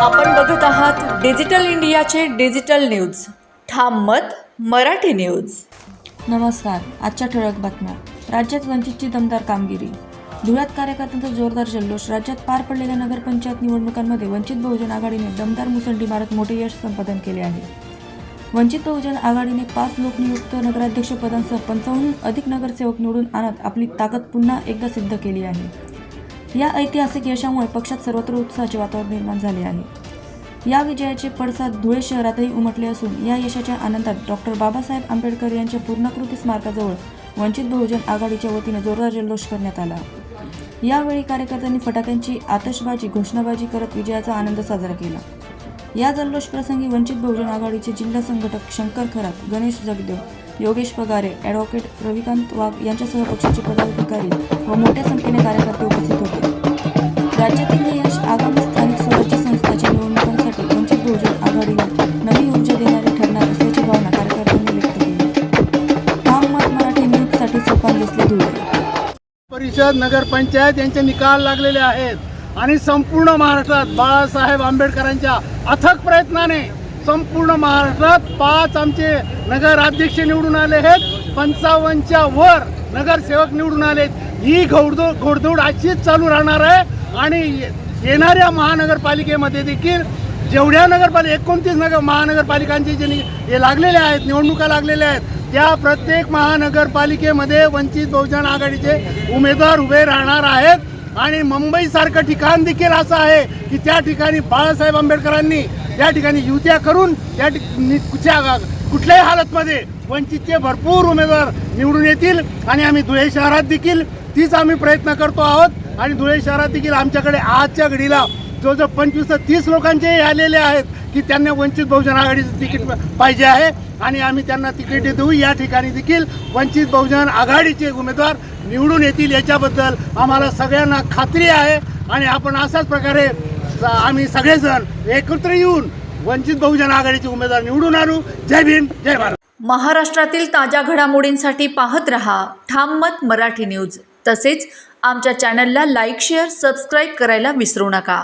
आपण बघत आहात डिजिटल इंडियाचे डिजिटल न्यूज. ठाम मत मराठी न्यूज. नमस्कार. आजच्या ठळक बातम्या. राज्यात वंचितची दमदार कामगिरी. धुळ्यात कार्यकर्त्यांचा जोरदार जल्लोष. राज्यात पार पडलेल्या नगरपंचायत निवडणुकांमध्ये वंचित बहुजन आघाडीने दमदार मुसंडी मारत मोठे यश संपादन केले आहे. वंचित बहुजन आघाडीने 5 लोकनियुक्त नगराध्यक्ष पदांसह 55 अधिक नगरसेवक निवडून आणत आपली ताकद पुन्हा एकदा सिद्ध केली आहे. या ऐतिहासिक यशामुळे पक्षात सर्वत्र उत्साहाचे वातावरण निर्माण झाले आहे. या विजयाचे पडसाद धुळे शहरातही उमटले असून या यशाच्या आनंदात डॉक्टर बाबासाहेब आंबेडकर यांच्या पूर्णाकृती स्मारकाजवळ वंचित बहुजन आघाडीच्या वतीने जोरदार जल्लोष करण्यात आला. यावेळी कार्यकर्त्यांनी फटाक्यांची आतषबाजी घोषणाबाजी करत विजयाचा आनंद साजरा केला. या जल्लोष प्रसंगी वंचित बहुजन आघाडीचे जिल्हा संघटक शंकर खरात, गणेश जगदेव, योगेश पगारे, ॲडव्होकेट रविकांत वाघ यांच्यासह पक्षाचे पदाधिकारी व मोठ्या संख्येने कार्यकर्ते उपस्थित होते. राज्यातील हे यश आगामी स्थानिक स्वराज्य संस्थांच्या निवडणुकांसाठी वंचित बहुजन आघाडीला नवी ऊर्जा देणारे ठरणार असल्याची भावना कार्यकर्त्यांनी व्यक्त केली. ठाम मत मराठी न्यूजसाठी सोपान दिसले धुळे. परिषद नगरपंचायत यांचे निकाल लागलेले आहेत आणि संपूर्ण महाराष्ट्रात बाळासाहेब आंबेडकरांच्या अथक प्रयत्नाने संपूर्ण महाराष्ट्रात 5 आमचे नगराध्यक्ष निवडून आले आहेत. 55च्या वर नगरसेवक निवडून आलेत. ही घोडदौड अशीच चालू राहणार आहे आणि येणाऱ्या महानगरपालिकेमध्ये देखील जेवढ्या 29 महानगरपालिकांचे जे हे लागलेले आहेत, निवडणुका लागलेल्या आहेत, त्या प्रत्येक महानगरपालिकेमध्ये वंचित बहुजन आघाडीचे उमेदवार उभे राहणार आहेत. आणि मुंबईसारखं ठिकाण देखील असं आहे की त्या ठिकाणी बाळासाहेब आंबेडकरांनी त्या ठिकाणी युत्या करून कुठल्याही हालतमध्ये वंचितचे भरपूर उमेदवार निवडून येतील आणि आम्ही धुळे शहरात देखील तीच आम्ही प्रयत्न करतो आहोत. आणि धुळे शहरात देखील आमच्याकडे आजच्या घडीला जवळजवळ 25 ते 30 लोकांचे आलेले आहेत की त्यांना वंचित बहुजन आघाडीचं तिकीट पाहिजे आहे आणि आम्ही त्यांना तिकीट देऊ. या ठिकाणी देखील वंचित बहुजन आघाडीचे उमेदवार निवडून येतील याच्याबद्दल आम्हाला सगळ्यांना खात्री आहे. आणि आपण अशाच प्रकारे आम्ही सगळेजण एकत्र येऊन वंचित बहुजन आघाडीचे उमेदवार निवडून आणू. जय भीम, जय भारत. महाराष्ट्रातील ताज्या घडामोडींसाठी पाहत रहा ठाम मत मराठी न्यूज. तसेच आमच्या चॅनलला लाईक, शेअर, सबस्क्राईब करायला विसरू नका.